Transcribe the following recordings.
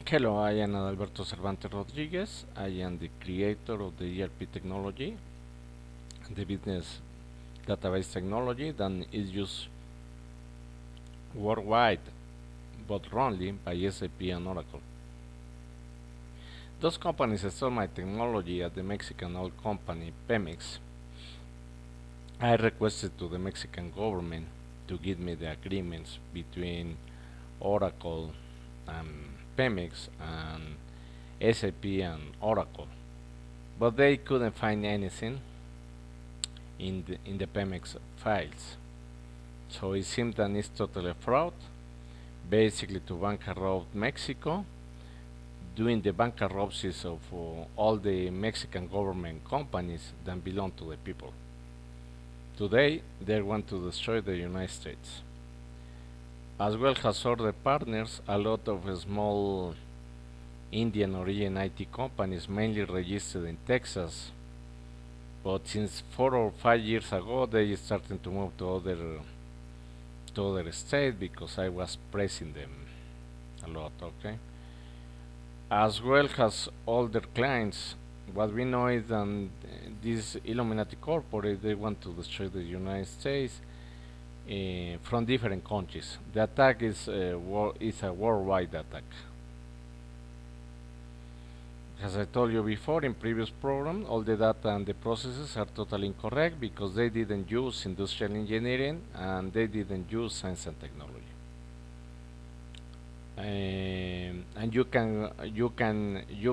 Hello, I am Adalberto Cervantes Rodriguez. I am the creator of the ERP technology, the business database technology that is used worldwide, but only by SAP and Oracle. Those companies stole my technology at the Mexican oil company Pemex. I requested to the Mexican government to give me the agreements between Oracle and Pemex and SAP and Oracle, but they couldn't find anything in the Pemex files. So it seemed that it's totally fraud, basically to bankrupt Mexico, doing the bankruptcies of all the Mexican government companies that belong to the people. Today, they want to destroy the United States, as well as other partners, a lot of small Indian origin IT companies, mainly registered in Texas, but since 4 or 5 years ago they started to move to other states because I was pressing them a lot, okay? As well as all their clients. What we know is that this Illuminati corporate, they want to destroy the United States from different countries. The attack is a worldwide attack. As I told you before in previous program, all the data and the processes are totally incorrect because they didn't use industrial engineering and they didn't use science and technology. And you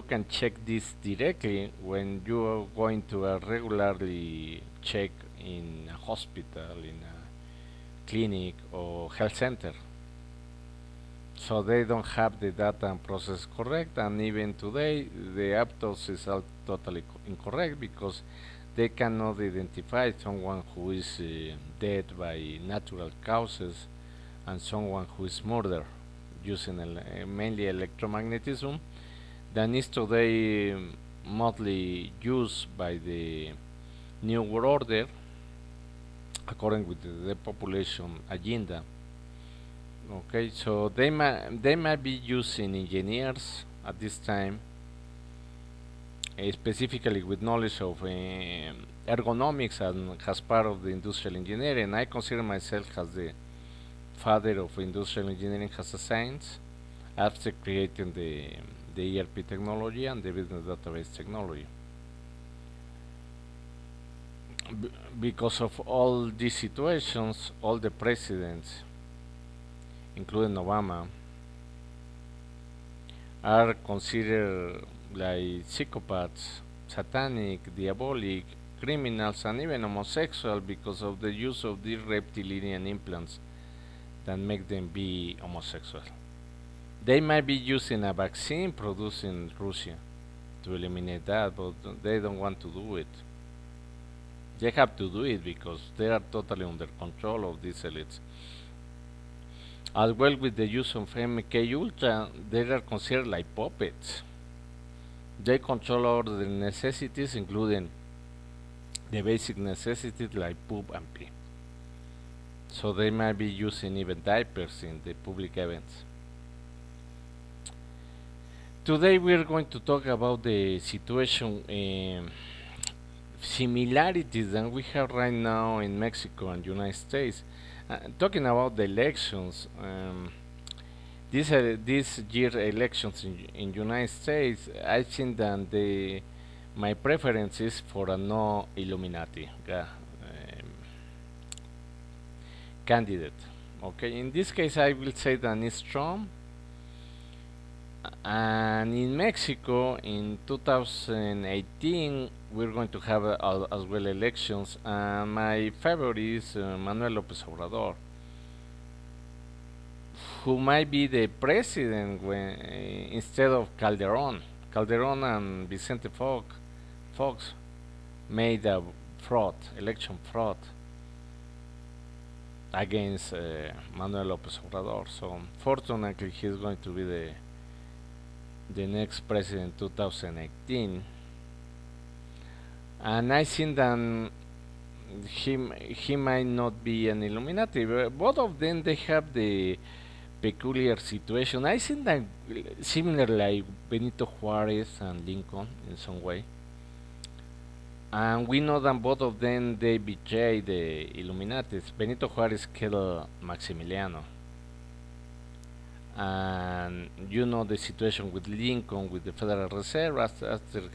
can check this directly when you are going to a regularly check in a hospital, in a clinic or health center. So they don't have the data and process correct, and even today the aptos is all totally incorrect because they cannot identify someone who is dead by natural causes and someone who is murdered using mainly electromagnetism that is today mostly used by the New World Order according with the depopulation agenda. Okay, so they might be using engineers at this time, specifically with knowledge of ergonomics and as part of the industrial engineering. I consider myself as the father of industrial engineering as a science after creating the ERP technology and the business database technology. Because of all these situations, all the presidents, including Obama, are considered like psychopaths, satanic, diabolic, criminals, and even homosexual because of the use of these reptilian implants that make them be homosexual. They might be using a vaccine produced in Russia to eliminate that, but they don't want to do it. They have to do it because they are totally under control of these elites. As well with the use of MK Ultra, they are considered like puppets. They control all the necessities, including the basic necessities like poop and pee. So they might be using even diapers in the public events. Today we are going to talk about the situation, similarities that we have right now in Mexico and United States. Talking about the elections, this year elections in United States, I think that my preference is for a no Illuminati candidate. Okay, in this case, I will say that it's Trump. And in Mexico, in 2018, we're going to have as well elections. And my favorite is Manuel López Obrador, who might be the president instead of Calderon. Calderon and Vicente Fox made a election fraud against Manuel López Obrador. So fortunately, he's going to be the next president 2018, and I think that he might not be an Illuminati. Both of them, they have the peculiar situation. I think that similar like Benito Juarez and Lincoln in some way. And we know that both of them they betrayed the Illuminatis. Benito Juarez killed Maximiliano, and you know the situation with Lincoln with the Federal Reserve after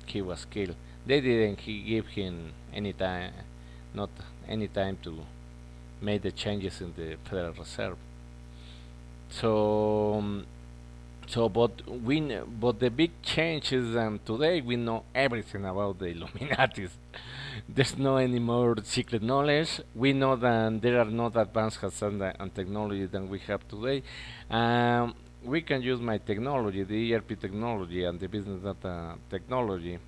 he was killed. They didn't give him any time, not any time to make the changes in the Federal Reserve. So, but the big change is today we know everything about the Illuminatis. There's no any more secret knowledge. We know that there are not advanced hazard and technology than we have today. We can use my technology, the ERP technology and the business data technology,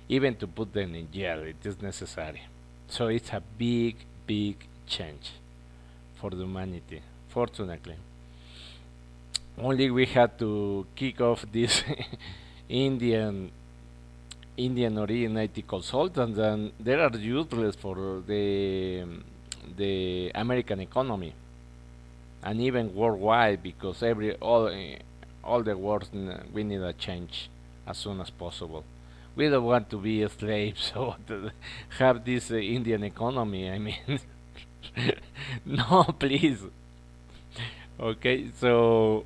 even to put them in jail. It is necessary. So it's a big, big change for the humanity. Fortunately, only we had to kick off this Indian Indian originated consultants, and they are useless for the American economy and even worldwide because all the world we need a change as soon as possible. We don't want to be slaves or to have this Indian economy. I mean, no, please. Okay, so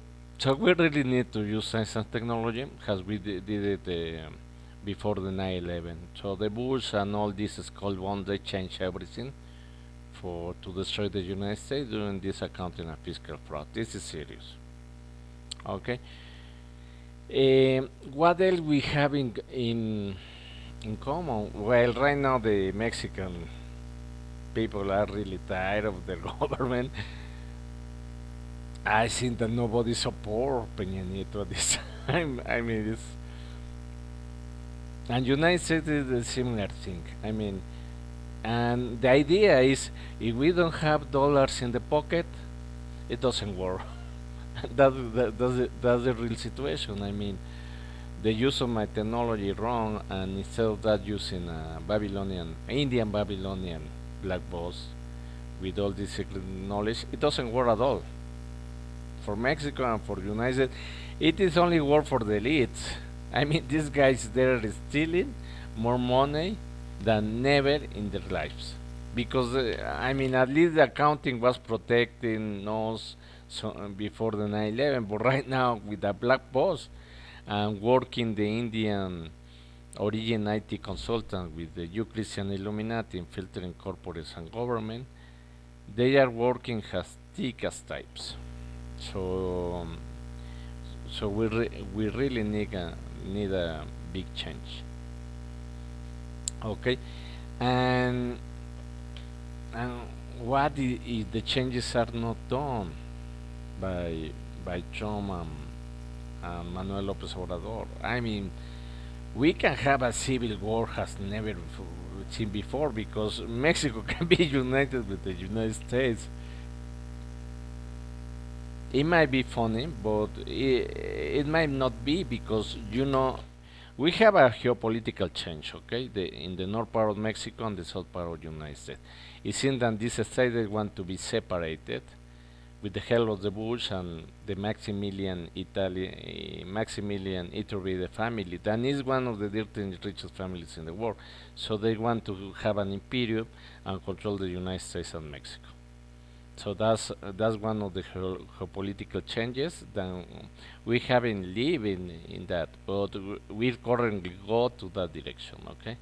we really need to use science and technology as we did it before the 9/11. So the Bush and all these skull bonds they changed everything for to destroy the United States during this accounting and fiscal fraud. This is serious. Okay. What else we have in common? Well, right now the Mexican people are really tired of the government. I think that nobody support Peña Nieto at this time. I mean, it's and United States is a similar thing. I mean, and the idea is if we don't have dollars in the pocket, it doesn't work. That's the real situation. I mean, the use of my technology wrong, and instead of that using a Indian Babylonian black box with all this secret knowledge, it doesn't work at all. For Mexico and for United, it is only work for the elites. I mean, these guys there are stealing more money than never in their lives. Because I mean, at least the accounting was protecting us before the 9/11, but right now with the black boss and working the Indian origin IT consultant with the Euclid and Illuminati infiltrating corporates and government, they are working as thick as types. So, we really need a big change. Okay, and and what if the changes are not done by Trump and Manuel López Obrador? I mean, we can have a civil war has never seen before because Mexico can be united with the United States. It might be funny, but it might not be because we have a geopolitical change, okay? In the north part of Mexico and the south part of the United States. It seems that these states they want to be separated with the help of the Bush and the Maximilian Iturbide family. That is one of the 13 richest families in the world. So they want to have an imperium and control the United States and Mexico. So that's one of the geopolitical changes that we haven't lived in that, but we currently go to that direction. Okay,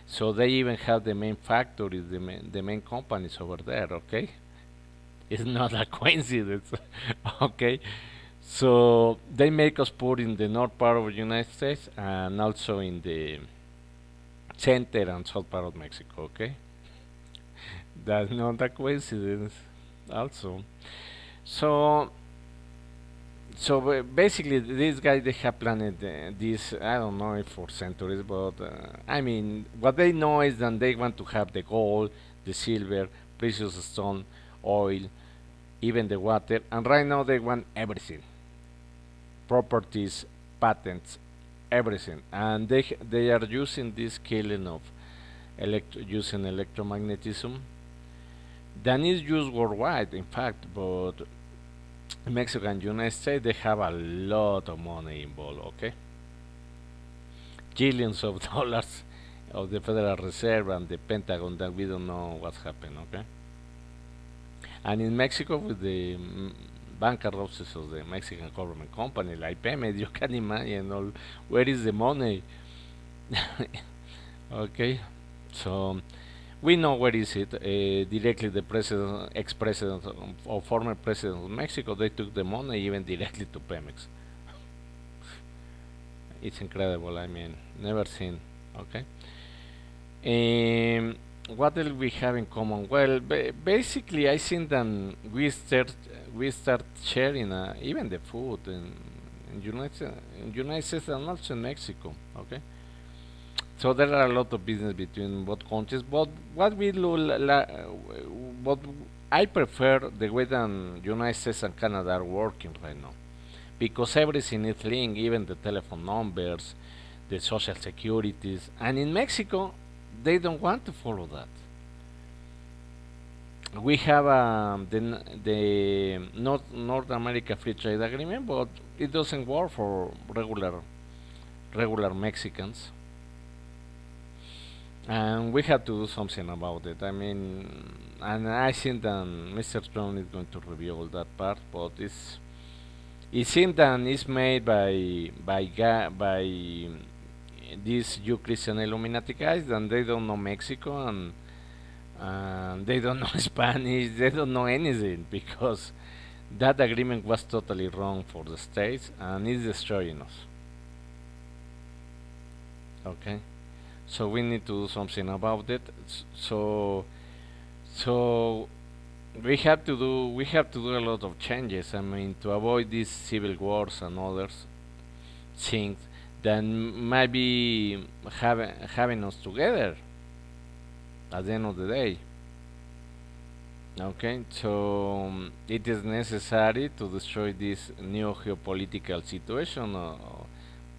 so they even have the main factories, the main companies over there. Okay, it's not a coincidence. Okay, so they make us put in the north part of the United States and also in the center and south part of Mexico. Okay, that's not a coincidence also. So basically, these guys they have planned this. I don't know if for centuries, but I mean, what they know is that they want to have the gold, the silver, precious stone, oil, even the water, and right now they want everything, properties, patents, everything, and they are using this killing of using electromagnetism that is used worldwide, in fact, but Mexico and United States, they have a lot of money involved, okay? Billions of dollars of the Federal Reserve and the Pentagon that we don't know what's happened, okay? And in Mexico, with the bankruptcies of the Mexican government company like Pemex, you can imagine all, where is the money, okay? So we know where is it. Directly, the president, ex-president, or former president of Mexico, they took the money even directly to Pemex. It's incredible. I mean, never seen. Okay. Um, what else we have in common? Well, basically, I think that we start sharing even the food in United States and also in Mexico. Okay. So there are a lot of business between both countries. But what we do, what I prefer the way that United States and Canada are working right now, because everything is linked, even the telephone numbers, the social securities. And in Mexico, they don't want to follow that. We have the North America Free Trade Agreement, but it doesn't work for regular Mexicans, and we have to do something about it. I mean, and I think that Mr. Trump is going to reveal that part, but it seems that it's made by these Jew Christian Illuminati guys, and they don't know Mexico, and they don't know Spanish, they don't know anything, because that agreement was totally wrong for the states and it's destroying us. Okay, so we need to do something about it. So we have to do a lot of changes. I mean, to avoid these civil wars and others things that might be having us together at the end of the day. Okay, so it is necessary to destroy this new geopolitical situation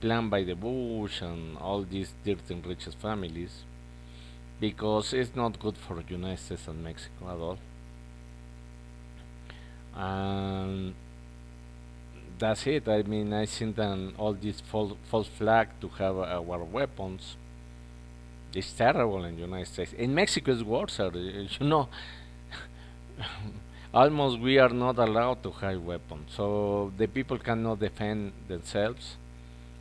planned by the Bush and all these dirt and riches families, because it's not good for United States and Mexico at all. And that's it. I mean, I think that all this false flag to have our weapons is terrible in the United States. In Mexico, it's worse. Almost we are not allowed to have weapons, so the people cannot defend themselves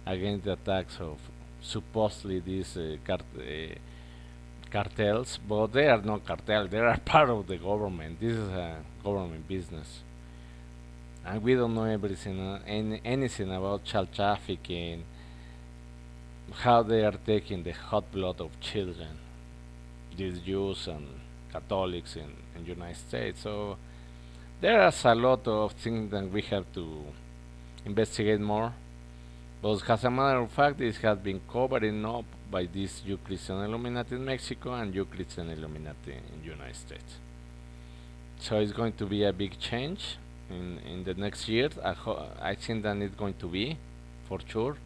against the attacks of supposedly these cartels, but they are not cartels. They are part of the government. This is a government business, and we don't know everything, anything about child trafficking, how they are taking the hot blood of children, these Jews and Catholics in United States. So there are a lot of things that we have to investigate more. But as a matter of fact, this has been covered up by this Jew Christian Illuminati in Mexico and Jew Christian Illuminati in United States. So it's going to be a big change in the next years. I think that it's going to be, for sure.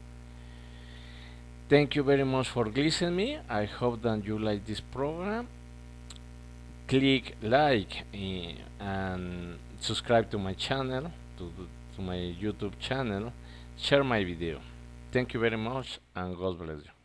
Thank you very much for listening me. I hope that you like this program. Click like and subscribe to my channel, to my YouTube channel. Share my video. Thank you very much, and God bless you.